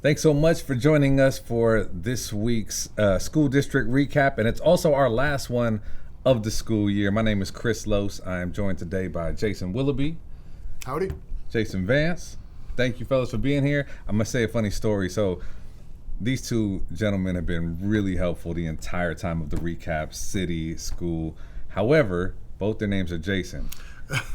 Thanks so much for joining us for this week's school district recap, and it's also our last one of the school year. My name is Chris Lose. I am joined today by Jason Willoughby. Howdy. Jason Vance. Thank you, fellas, for being here. I'm going to say a funny story. So these two gentlemen have been really helpful the entire time of the recap, city, school. However, both their names are Jason,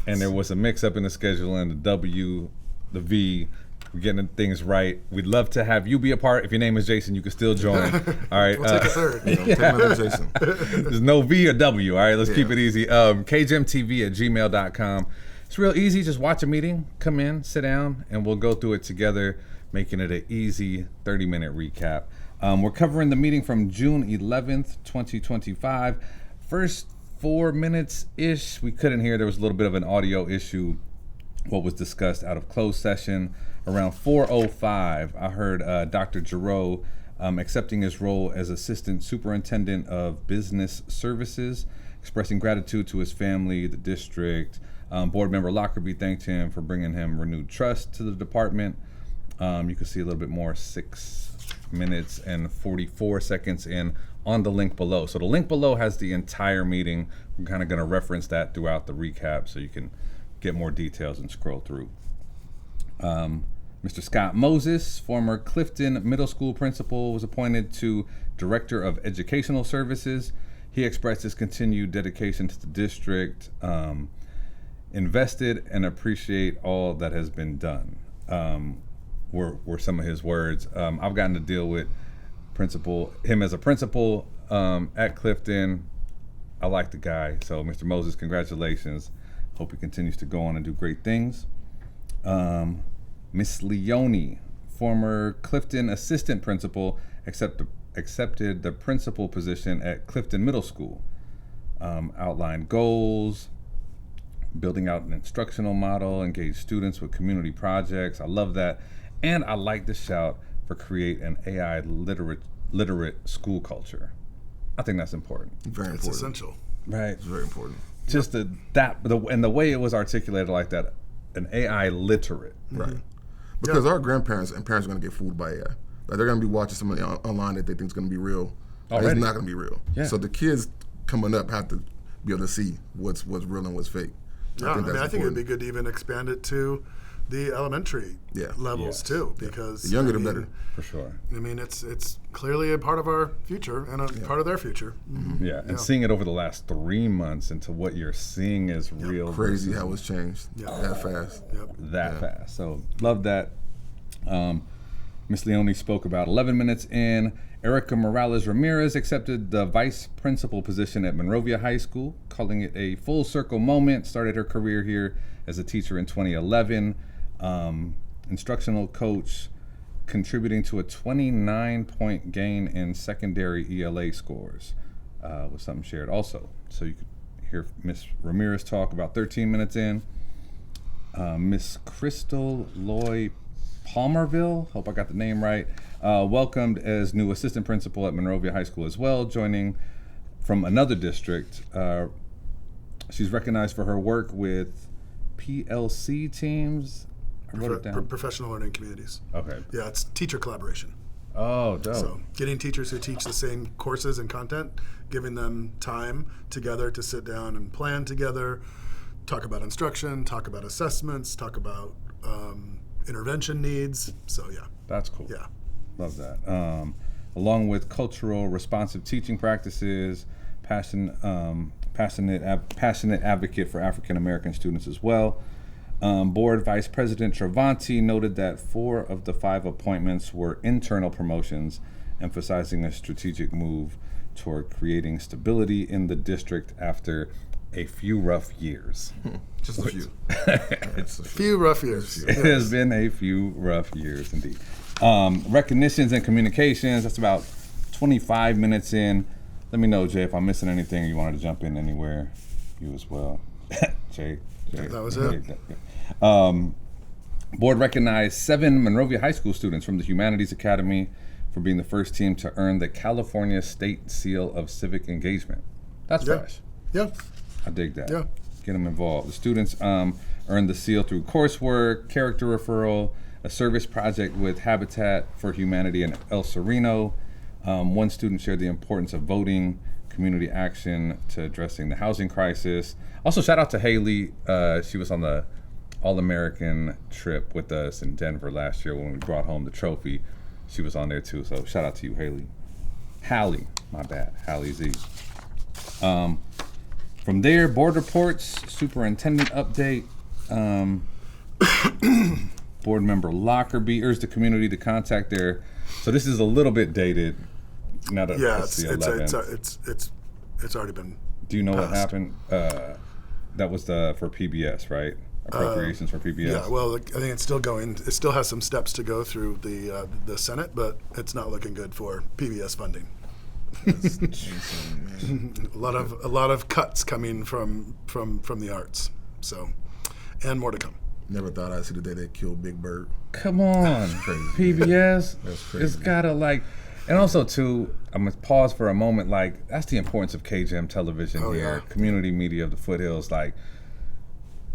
and there was a mix-up in the scheduling, the W, the V. We're getting things right. We'd love to have you be a part. If your name is Jason, you can still join. All right. We'll take a third. Take another Jason. There's no V or W. All right. Let's keep it easy. KGMTV@gmail.com. It's real easy. Just watch a meeting, come in, sit down, and we'll go through it together, making it an easy 30-minute recap. We're covering the meeting from June 11th, 2025. First 4 minutes-ish, we couldn't hear. There was a little bit of an audio issue. What was discussed out of closed session. Around 4:05, I heard Dr. Giroux accepting his role as Assistant Superintendent of Business Services, expressing gratitude to his family, the district. Board member Lockerbie thanked him for bringing him renewed trust to the department. You can see a little bit more, 6 minutes and 44 seconds in on the link below. So the link below has the entire meeting. We're kind of going to reference that throughout the recap so you can get more details and scroll through. Mr. Scott Moses, former Clifton Middle School principal, was appointed to Director of Educational Services. He expressed his continued dedication to the district, invested and appreciate all that has been done, were some of his words. I've gotten to deal with him as a principal at Clifton. I like the guy. So Mr. Moses, congratulations. Hope he continues to go on and do great things. Miss Leone, former Clifton assistant principal, accepted the principal position at Clifton Middle School. Outlined goals, building out an instructional model, engage students with community projects. I love that. And I like the shout for create an AI literate school culture. I think that's important. Very important. It's essential. Right. It's very important. Just and the way it was articulated like that, an AI literate. Right. Because our grandparents and parents are going to get fooled by AI. Like they're going to be watching something online that they think is going to be real. And it's not going to be real. Yeah. So the kids coming up have to be able to see what's real and what's fake. Yeah, I think it'd be good to even expand it to the elementary levels too, because the younger the better. For sure. I mean, it's clearly a part of our future and a part of their future. Mm-hmm. Yeah, and seeing it over the last 3 months into what you're seeing is real. Crazy how it's changed that fast. That fast. So love that. Miss Leone spoke about 11 minutes in. Erica Morales Ramirez accepted the vice principal position at Monrovia High School, calling it a full circle moment. Started her career here as a teacher in 2011. Instructional coach, contributing to a 29-point gain in secondary ELA scores, was something shared also. So you could hear Miss Ramirez talk about 13 minutes in. Miss Crystal Loy Palmerville, hope I got the name right, welcomed as new assistant principal at Monrovia High School as well, joining from another district. She's recognized for her work with PLC teams. I wrote it down. Professional learning communities. Okay. Yeah, it's teacher collaboration. Oh, dope. So getting teachers who teach the same courses and content, giving them time together to sit down and plan together, talk about instruction, talk about assessments, talk about intervention needs. So yeah. That's cool. Yeah. Love that. Along with cultural responsive teaching practices, passionate advocate for African American students as well. Board Vice President Travanti noted that 4 of the 5 appointments were internal promotions, emphasizing a strategic move toward creating stability in the district after a few rough years. Just a few. It's a few rough years. It has been a few rough years indeed. Recognitions and communications, that's about 25 minutes in. Let me know, Jay, if I'm missing anything or you wanted to jump in anywhere. You as well. Jay. That was it. Board recognized 7 Monrovia High School students from the Humanities Academy for being the first team to earn the California State Seal of Civic Engagement. That's fresh. Yeah. I dig that. Yeah. Get them involved. The students earned the seal through coursework, character referral, a service project with Habitat for Humanity in El Sereno. One student shared the importance of voting, community action to addressing the housing crisis. Also, shout out to Haley. She was on the All-American trip with us in Denver last year when we brought home the trophy. She was on there too, so shout out to you, Haley. Hallie, my bad, Hallie Z. From there, board reports, superintendent update. Board member Lockerbie urged the community to contact their. So this is a little bit dated. Now that it's the 11th. It's already been. Do you know passed. what happened? That was for PBS, right? Appropriations for PBS. Yeah, well, I think it's still going. It still has some steps to go through the Senate, but it's not looking good for PBS funding. a lot of cuts coming from the arts. So, and more to come. Never thought I'd see the day they killed Big Bird. Come on, PBS. That's crazy. It's gotta and also too. I'm gonna pause for a moment. That's the importance of KGM television here, yeah. community media of the foothills.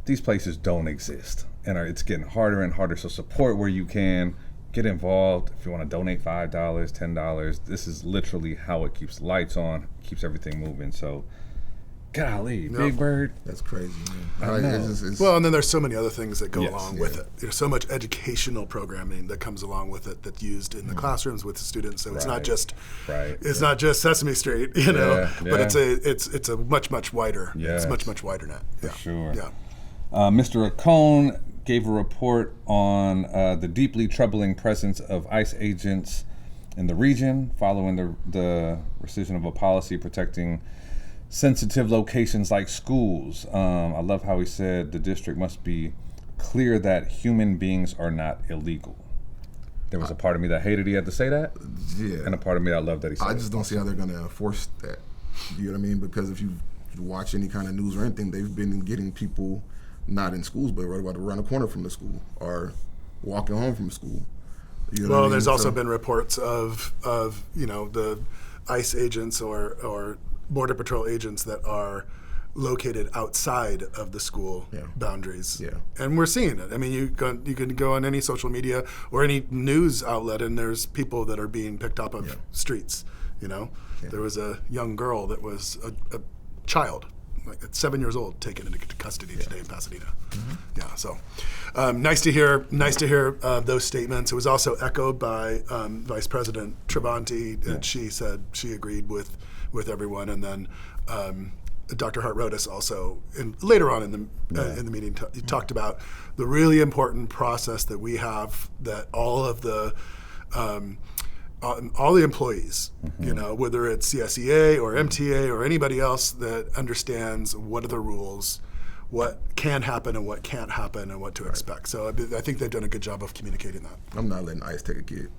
These places don't exist, and it's getting harder and harder. So support where you can. Get involved. If you want to donate $5, $10, this is literally how it keeps the lights on, keeps everything moving. So, golly, Big Bird. That's crazy, man. I know. Well, and then there's so many other things that go Yes, along yeah. with it. There's so much educational programming that comes along with it that's used in the classrooms with the students. So it's not just not just Sesame Street, but it's a much wider. Yes. It's much wider net. Yeah. Sure. Yeah. Mr. Acone gave a report on the deeply troubling presence of ICE agents in the region following the rescission of a policy protecting sensitive locations like schools. I love how he said the district must be clear that human beings are not illegal. There was a part of me that hated he had to say that, Yeah. and a part of me that loved that he said I it. just don't see how they're going to enforce that. You know what I mean? Because if you watch any kind of news or anything, they've been getting people not in schools, but right about around the corner from the school or walking home from school. You know what I mean? There's also been reports of the ICE agents or Border Patrol agents that are located outside of the school boundaries. Yeah. And we're seeing it. I mean, you can go on any social media or any news outlet, and there's people that are being picked up of streets. There was a young girl that was a child, at 7 years old, taken into custody today in Pasadena. Mm-hmm. Yeah, so nice to hear those statements. It was also echoed by Vice President Travanti, and she said she agreed with everyone. And then Dr. Hart-Rodas also, later on in the meeting, he talked about the really important process that we have, that all of the employees, whether it's CSEA or MTA or anybody else that understands what are the rules, what can happen and what can't happen, and what to expect. So I think they've done a good job of communicating that. I'm not letting ICE take a kid.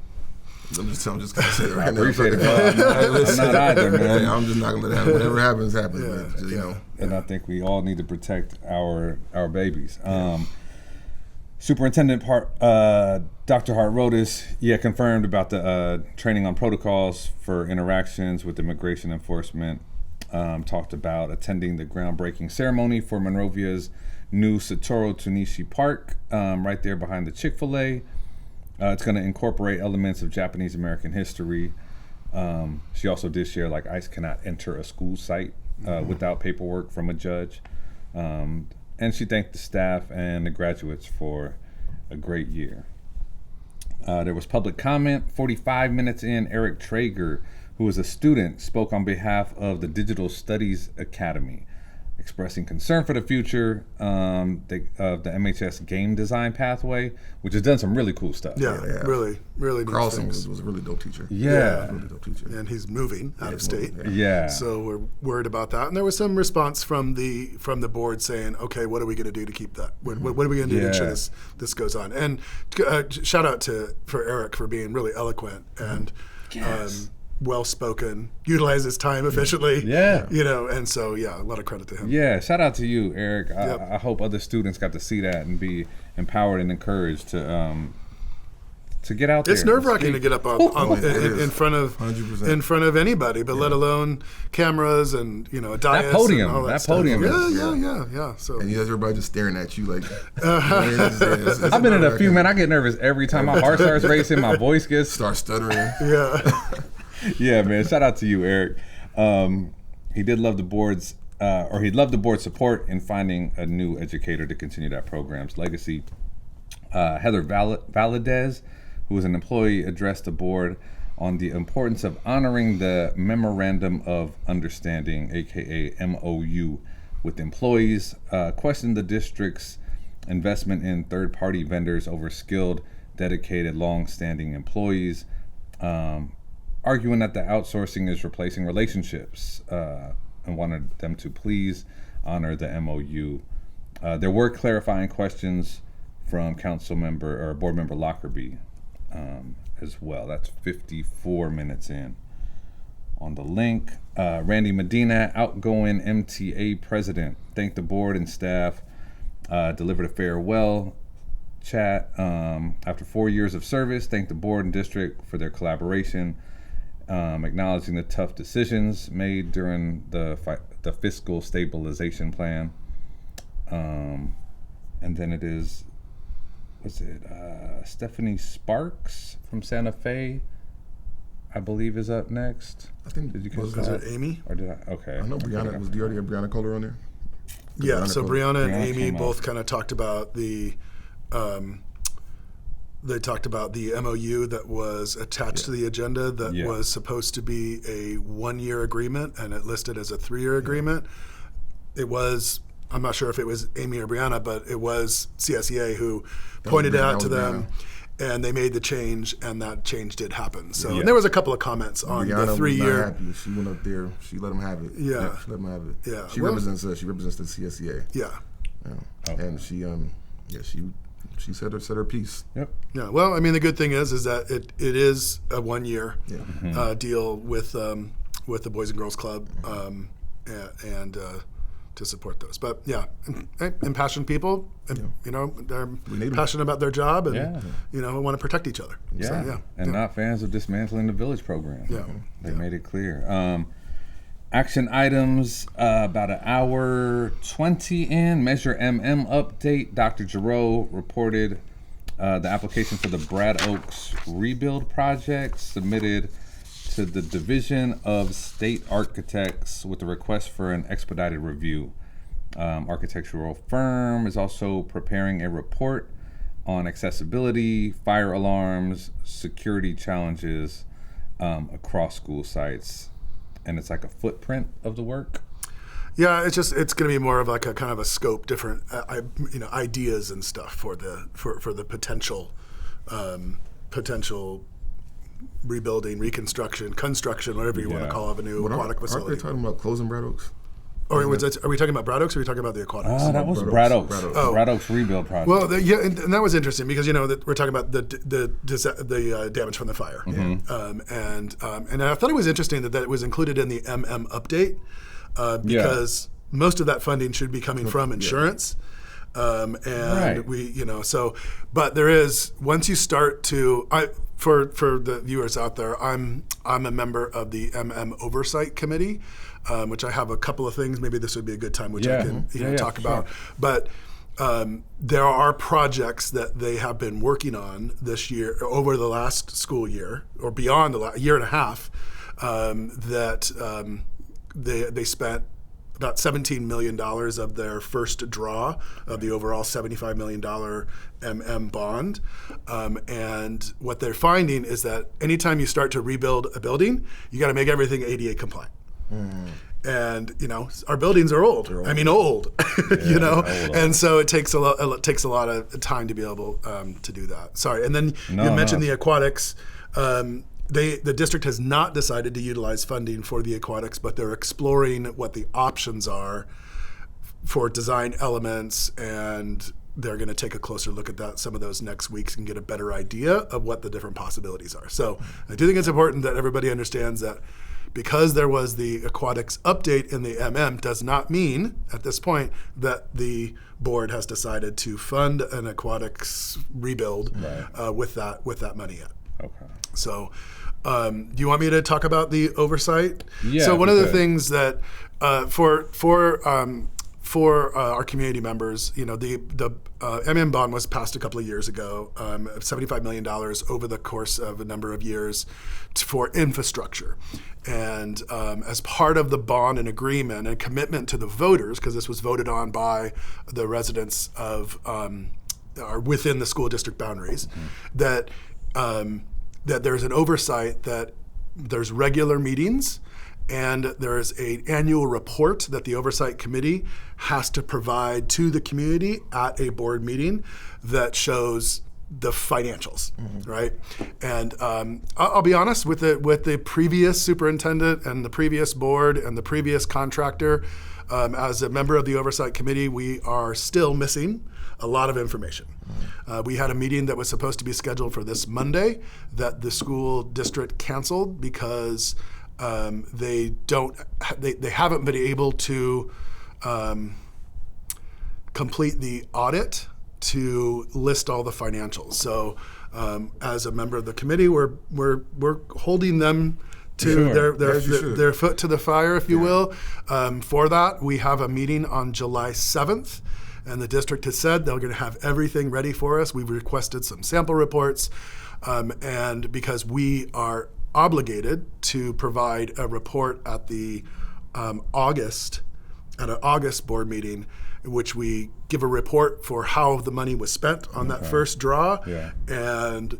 I'm just going to say it right I now. appreciate it. I'm not either, man. I'm just not going to let it happen. Whatever happens, happens. Yeah, Man. Just, you know. And I think we all need to protect our babies. Superintendent Dr. Hart-Rodas, confirmed about the training on protocols for interactions with immigration enforcement. Talked about attending the groundbreaking ceremony for Monrovia's new Soetoro Tunishi Park, right there behind the Chick-fil-A. It's going to incorporate elements of Japanese American history. She also did share ICE cannot enter a school site without paperwork from a judge. And she thanked the staff and the graduates for a great year. There was public comment. 45 minutes in, Eric Traeger, who was a student, spoke on behalf of the Digital Studies Academy, expressing concern for the future of the MHS game design pathway, which has done some really cool stuff. Really neat Carlson things. was a really dope teacher. Yeah. Really dope teacher. And he's moving out of state. Yeah. So we're worried about that. And there was some response from the board saying, okay, what are we going to do to keep that? What are we going to do to ensure this goes on? And shout out for Eric for being really eloquent and well-spoken, utilize his time efficiently. Yeah. And so, a lot of credit to him. Yeah, shout out to you, Eric. I hope other students got to see that and be empowered and encouraged to to get out there. It's nerve-wracking to get up in front of 100%. Anybody, but let alone cameras and a dais That podium, and all that, that stuff. podium Yeah. So And you guys, everybody just staring at you like. I've been in a few, man. I get nervous every time my heart starts racing, my voice gets. Start stuttering. yeah. Yeah, man. Shout out to you, Eric. He did love the board's, he'd love the board's support in finding a new educator to continue that program's legacy. Heather Valadez, who was an employee, addressed the board on the importance of honoring the Memorandum of Understanding, aka MOU, with employees, questioned the district's investment in third-party vendors over skilled, dedicated, long-standing employees, arguing that the outsourcing is replacing relationships, and wanted them to please honor the MOU. There were clarifying questions from board member Lockerbie as well. That's 54 minutes in. On the link, Randy Medina, outgoing MTA president, thanked the board and staff, delivered a farewell chat after 4 years of service, thanked the board and district for their collaboration, acknowledging the tough decisions made during the fiscal stabilization plan. And then it is, Stephanie Sparks from Santa Fe, I believe, is up next. I think. Did you catch Was that? it Amy? Or did I? Okay. I know Brianna. Do you already have Brianna Kohler on there? Yeah. So Brianna and Amy came both up. kind of talked about the. They talked about the MOU that was attached to the agenda that Yeah. was supposed to be a 1-year agreement, and it listed as a 3-year agreement. It was, I'm not sure if it was Amy or Brianna, but it was CSEA who pointed it out to them, and they made the change, and that change did happen. So Yeah. and there was a couple of comments on Brianna the was 3-year. not happy. She went up there. She let them have it. Yeah. She let them have it. Yeah. She Well- represents us. She represents the CSEA. Yeah. Yeah. Okay. And she said her piece. Yep. Yeah. Well, I mean, the good thing is that it is a 1-year Yeah. deal with the Boys and Girls Club, and to support those. But yeah, impassioned people, they're need 'em. passionate about their job, and Yeah. want to protect each other. Yeah. So, And not fans of dismantling the village program. Yeah. They made it clear. Action items, about an hour 20 in. Measure MM update. Dr. Giroux reported the application for the Brad Oaks rebuild project submitted to the Division of State Architects with a request for an expedited review. Architectural firm is also preparing a report on accessibility, fire alarms, security challenges across school sites. And it's like a footprint of the work. Yeah, it's going to be more of like a kind of a scope, different ideas and stuff for the potential rebuilding, reconstruction, construction, whatever you want to Yeah. call it, of a new But aquatic aren't they facility. talking about closing Brad Oaks? Or are we talking about Brad Oaks, or are we talking about the aquatics? That was Brad Brad Oaks. Oaks. Brad Oaks. Oh. Brad Oaks rebuild project. Well, and that was interesting because that we're talking about the damage from the fire, and I thought it was interesting that it was included in the MM update because most of that funding should be coming from insurance, and Right. but there is, once you start to for the viewers out there, I'm a member of the MM Oversight Committee, which I have a couple of things. Maybe this would be a good time which I can talk for about. sure. But there are projects that they have been working on this year, over the last school year, or beyond the year and a half, that they spent about $17 million of their first draw of the overall $75 million MM bond. And what they're finding is that anytime you start to rebuild a building, you got to make everything ADA compliant. And our buildings are old. I mean, old. old. And so it takes a lot of time to be able to do that. Sorry. And then you mentioned the aquatics. The district has not decided to utilize funding for the aquatics, but they're exploring what the options are for design elements, and they're going to take a closer look at that some of those next weeks and get a better idea of what the different possibilities are. So I do think it's important that everybody understands that because there was the aquatics update in the MM does not mean at this point that the board has decided to fund an aquatics rebuild with that money yet. Okay. So, do you want me to talk about the oversight? Yeah. So one of the because- things that for our community members, the MM bond was passed a couple of years ago, $75 million over the course of a number of years for infrastructure. And as part of the bond and agreement and commitment to the voters, because this was voted on by the residents of are within the school district boundaries, that there's an oversight, that there's regular meetings, and there is an annual report that the Oversight Committee has to provide to the community at a board meeting that shows the financials, right? And I'll be honest, with the previous superintendent and the previous board and the previous contractor, as a member of the Oversight Committee, we are still missing a lot of information. We had a meeting that was supposed to be scheduled for this Monday that the school district canceled because they haven't been able to complete the audit to list all the financials. So as a member of the committee, we're holding them to Sure. their foot to the fire, if you will. For that, we have a meeting on July 7th. And the district has said they're going to have everything ready for us. We've requested some sample reports, and because we are obligated to provide a report at the August board meeting, in which we give a report for how the money was spent on that first draw. Yeah. And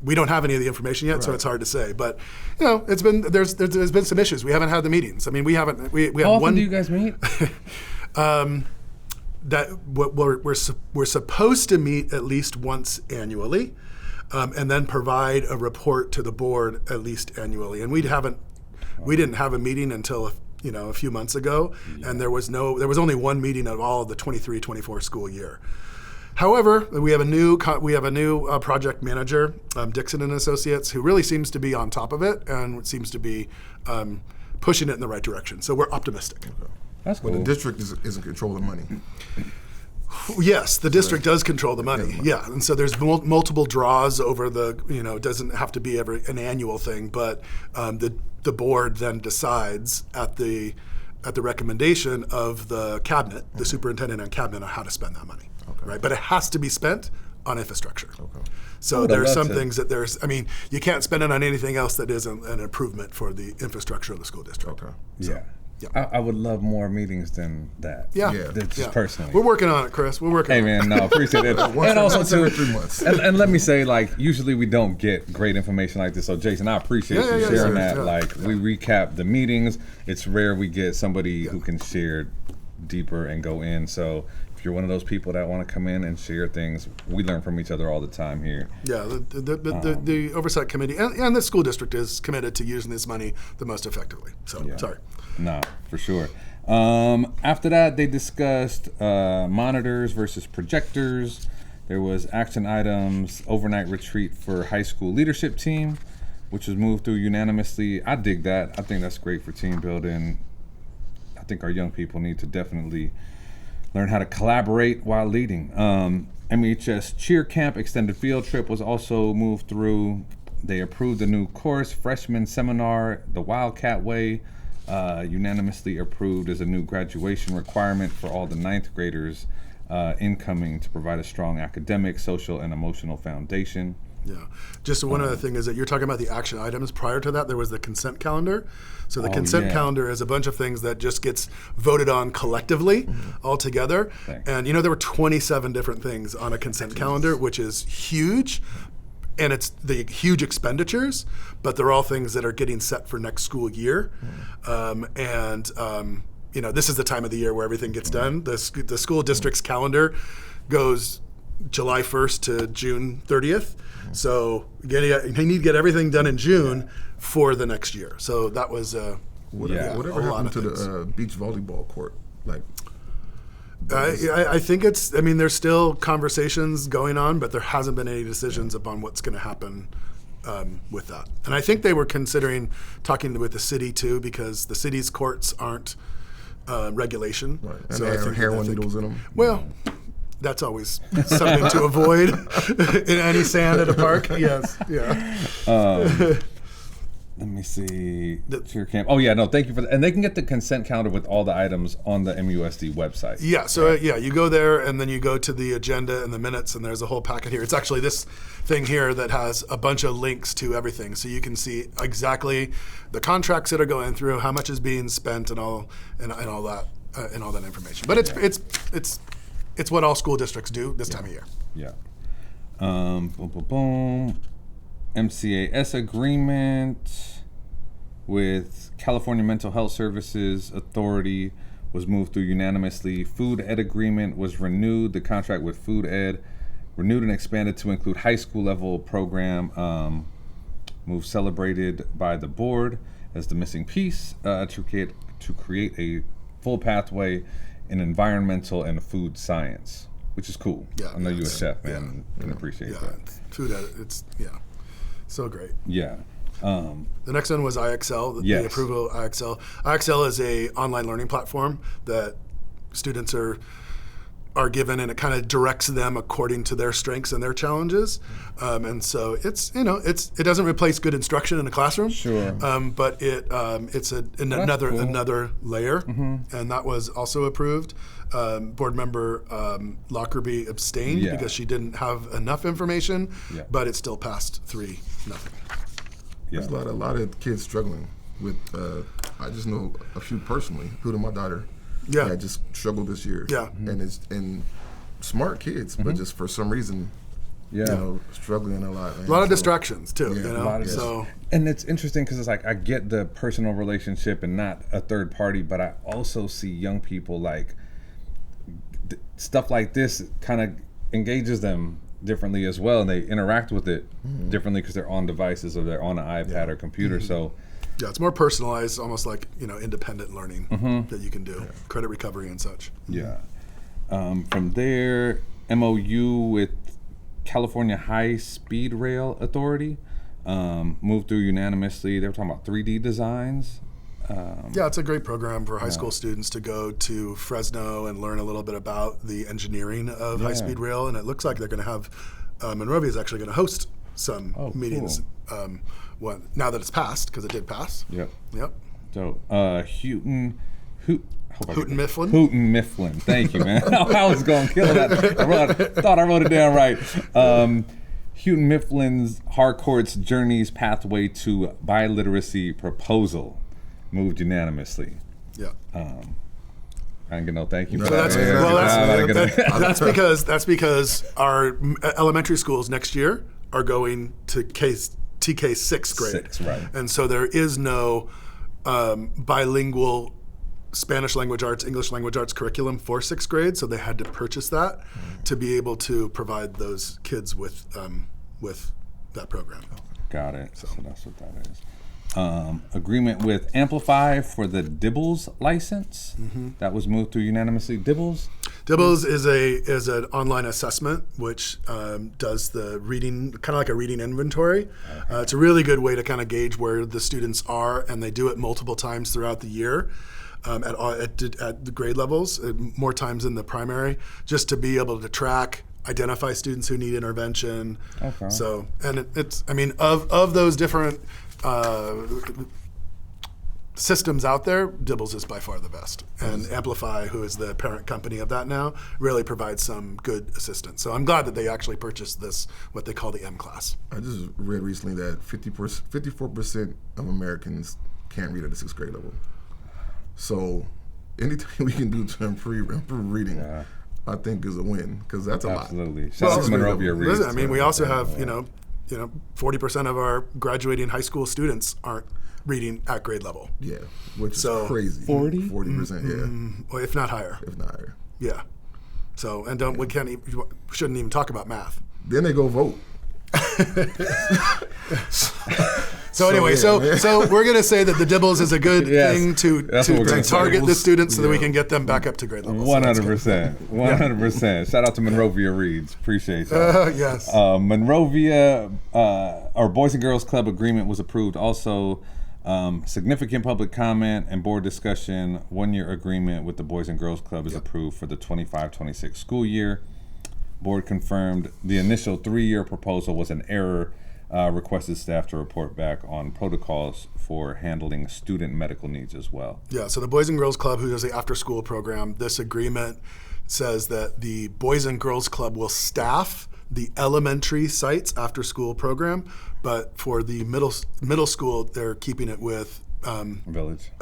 we don't have any of the information yet, so it's hard to say. But it's been there's been some issues. We haven't had the meetings. I mean, we have How one. often do you guys meet? That we're supposed to meet at least once annually, and then provide a report to the board at least annually. And we didn't have a meeting until a few months ago, and there was only one meeting of all of the 23-24 school year. However, we have a new project manager, Dixon and Associates, who really seems to be on top of it and seems to be pushing it in the right direction. So we're optimistic. That's But cool. the district is in control of the money. Yes, the district does control the money. Yeah, and so there's multiple draws over the. It doesn't have to be an annual thing, but the board then decides at the recommendation of the cabinet, the superintendent and cabinet, on how to spend that money. Right, but it has to be spent on infrastructure. So would there are love some to- things that you can't spend it on anything else that isn't an improvement for the infrastructure of the school district. Okay. Yeah. Yeah. I would love more meetings than that. Yeah, Yeah. Just personally. We're working on it, Chris. We're working Hey on it. man, no, appreciate it. And also once every too, 3 months. and let me say, usually we don't get great information like this. So Jason, I appreciate you Yeah, sharing yeah. that. We recap the meetings. It's rare we get somebody who can share deeper and go in. So if you're one of those people that want to come in and share things, we learn from each other all the time here. Yeah, the oversight committee and the school district is committed to using this money the most effectively. So Yeah. sorry. Nah, for sure. After that, they discussed monitors versus projectors. There was action items, overnight retreat for high school leadership team, which was moved through unanimously. I dig that. I think that's great for team building. I think our young people need to definitely learn how to collaborate while leading. MHS Cheer Camp extended field trip was also moved through. They approved a new course, freshman seminar, the Wildcat Way, unanimously approved as a new graduation requirement for all the ninth graders incoming to provide a strong academic, social, and emotional foundation. Yeah. Just one other thing is that you're talking about the action items. Prior to that, there was the consent calendar. So the consent yeah. calendar is a bunch of things that just gets voted on collectively all together. Thanks. And there were 27 different things on a consent calendar, which is huge. And it's the huge expenditures, but they're all things that are getting set for next school year. This is the time of the year where everything gets done. The school district's calendar goes July 1st to June 30th. So you need to get everything done in June for the next year. So that was Whatever a lot happened of to things. the beach volleyball court? I think there's still conversations going on, but there hasn't been any decisions upon what's going to happen with that. And I think they were considering talking with the city too, because the city's courts aren't regulation. Right. And So they I have think heroin needles in them. Well, that's always something to avoid in any sand at a park. Yes, yeah. Let me see. Your camp. Oh yeah, no. Thank you for that. And they can get the consent calendar with all the items on the MUSD website. Yeah, so you go there and then you go to the agenda and the minutes, and there's a whole packet here. It's actually this thing here that has a bunch of links to everything, so you can see exactly the contracts that are going through, how much is being spent, and all that information. But it's what all school districts do this time of year. Yeah. Boom, boom, boom. MCAS agreement with California Mental Health Services Authority was moved through unanimously. Food Ed agreement was renewed. The contract with Food Ed renewed and expanded to include high school level program. Move celebrated by the board as the missing piece to create a full pathway in environmental and food science, which is cool. Yeah, I know you're a it's- chef, man. Can appreciate that. Food edit, so great. Yeah. The next one was IXL, Yes. the approval of IXL. IXL is a online learning platform that students are given, and it kind of directs them according to their strengths and their challenges. And so it doesn't replace good instruction in a classroom. Sure. But it's another cool. layer, and that was also approved. Board member Lockerbie abstained Yeah. because she didn't have enough information, Yeah. but it still passed 3-0. Yeah. There's a lot of kids struggling with. I just know a few personally, including my daughter. Yeah. that just struggled this year. Yeah. And smart kids, but just for some reason, Yeah. struggling a lot. Man. A lot of So, distractions too. Yeah, a lot of So And it's interesting because it's like I get the personal relationship and not a third party, but I also see young people like stuff like this kind of engages them differently as well, and they interact with it differently because they're on devices or they're on an iPad or computer. So yeah, it's more personalized, almost like independent learning that you can do, credit recovery and such. yeah. From there, MOU with California High Speed Rail Authority moved through unanimously. They were talking about 3D designs. Yeah, it's a great program for high school students to go to Fresno and learn a little bit about the engineering of high-speed rail. And it looks like they're going to have, Monrovia is actually going to host some meetings now that it's passed, because it did pass. Yep. Yep. So Houghton Mifflin? Houghton Mifflin. Thank you, man. I was going to kill that. Thought I wrote it down right. Houghton Mifflin's Harcourt's Journeys Pathway to Biliteracy proposal moved unanimously. Yeah. I didn't get no thank you for No, that. That's because our elementary schools next year are going to TK 6th grade. 6, right. And so there is no bilingual Spanish language arts, English language arts curriculum for 6th grade, so they had to purchase that to be able to provide those kids with that program. Got it. So that's what that is. Agreement with Amplify for the Dibbles license. That was moved through unanimously. Dibbles? Dibbles is an online assessment which does the reading, kind of like a reading inventory. It's a really good way to kind of gauge where the students are, and they do it multiple times throughout the year at the grade levels, more times in the primary, just to be able to track, identify students who need intervention. Okay. So, and it's of those different systems out there, Dibbles is by far the best. And Amplify, who is the parent company of that now, really provides some good assistance. So I'm glad that they actually purchased this, what they call the M class. I just read recently that 54% of Americans can't read at the 6th grade level. So anything we can do to improve reading, I think is a win, because that's a lot. Absolutely. Shout out to Monrovia Reads. Listen, we also have 40% of our graduating high school students aren't reading at grade level. Yeah, which is So, crazy. 40%? 40%, Or if not higher. if not higher. Yeah. So, and we shouldn't even talk about math. Then they go vote. So anyway, yeah. so we're gonna say that the Dibbles is a good Yes, thing to that's what we're gonna say. target the students so that we Yeah. can get them back up to grade level. So that's good. 100%. Shout out to Monrovia Reeds. Appreciate that. Yes. Monrovia, our Boys and Girls Club agreement was approved. Also, significant public comment and board discussion. 1-year agreement with the Boys and Girls Club is approved for the 25-26 school year. Board confirmed the initial 3-year proposal was an error. Requested staff to report back on protocols for handling student medical needs as well. Yeah, so the Boys and Girls Club, who does the after-school program, this agreement says that the Boys and Girls Club will staff the elementary sites after-school program, but for the middle school, they're keeping it with Village.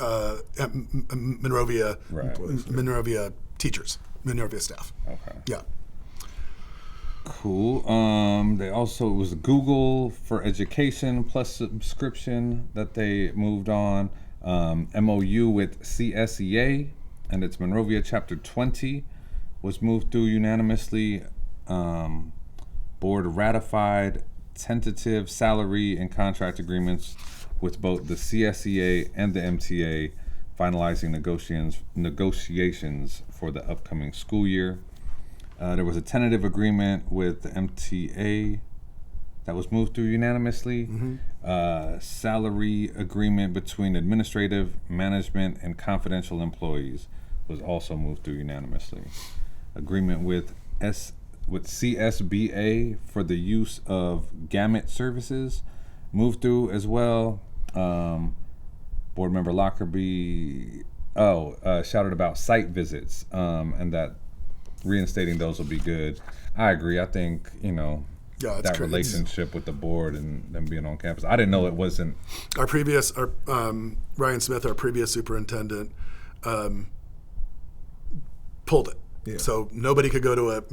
Monrovia, Right. Monrovia teachers, Monrovia staff. Okay. Yeah. Cool. They also, it was Google for Education plus subscription that they moved on. MOU with CSEA and its Monrovia Chapter 20 was moved through unanimously. Board ratified tentative salary and contract agreements with both the CSEA and the MTA, finalizing negotiations for the upcoming school year. There was a tentative agreement with the MTA that was moved through unanimously. Salary agreement between administrative, management, and confidential employees was also moved through unanimously. Agreement with CSBA for the use of gamut services moved through as well. Board member Lockerbie shouted about site visits and that reinstating those will be good. I agree. I think, Yeah, it's that crazy. relationship with the board and them being on campus. I didn't know it wasn't. Ryan Smith, our previous superintendent, pulled it. Yeah. So nobody could go to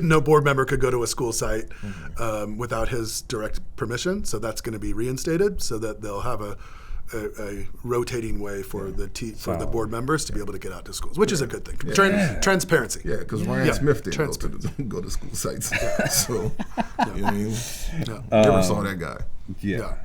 no board member could go to a school site without his direct permission. So that's going to be reinstated so that they'll have a rotating way for the board members to be able to get out to schools, which is a good thing. Transparency. Yeah, because Ryan Smith didn't transparency. go to school sites. So, you know what I mean? Never saw that guy. Yeah.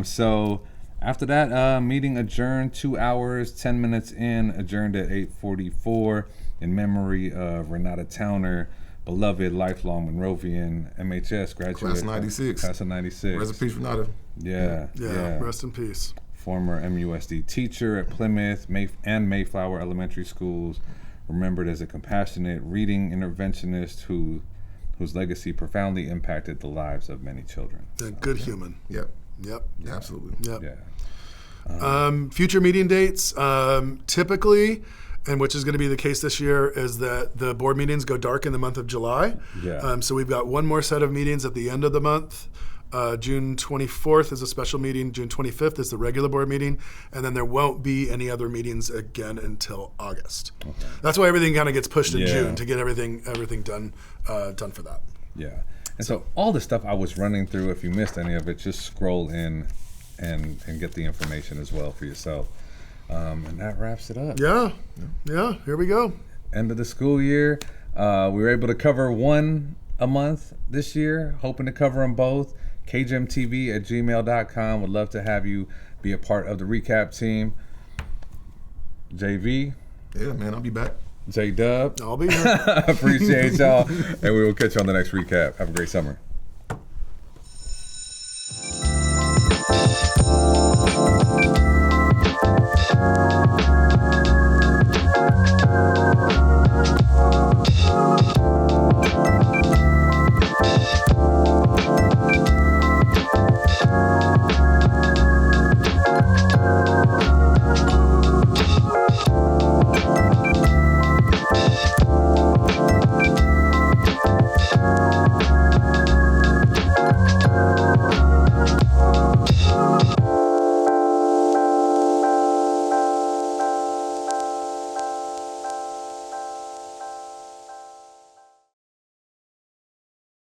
So after that, meeting adjourned 2 hours, 10 minutes in, adjourned at 8:44 in memory of Renata Towner, beloved lifelong Monrovian MHS graduate. Class of 96. Class of 96. Rest in peace, Renata. Yeah. Rest in peace. Former MUSD teacher at Plymouth and Mayflower Elementary Schools, remembered as a compassionate reading interventionist whose legacy profoundly impacted the lives of many children. A good human. Yep. Yep. Absolutely. Yep. Yeah. Future meeting dates, typically, and which is going to be the case this year, is that the board meetings go dark in the month of July. Yeah. So we've got one more set of meetings at the end of the month. June 24th is a special meeting. June 25th is the regular board meeting. And then there won't be any other meetings again until August. Okay. That's why everything kind of gets pushed in June to get everything done for that. Yeah. And so all the stuff I was running through, if you missed any of it, just scroll in and get the information as well for yourself. And that wraps it up. Yeah. Here we go. End of the school year. We were able to cover one a month this year, hoping to cover them both. kgmtv@gmail.com. Would love to have you be a part of the recap team. JV. Yeah, man, I'll be back. J-Dub. I'll be here. Appreciate y'all. And we will catch you on the next recap. Have a great summer.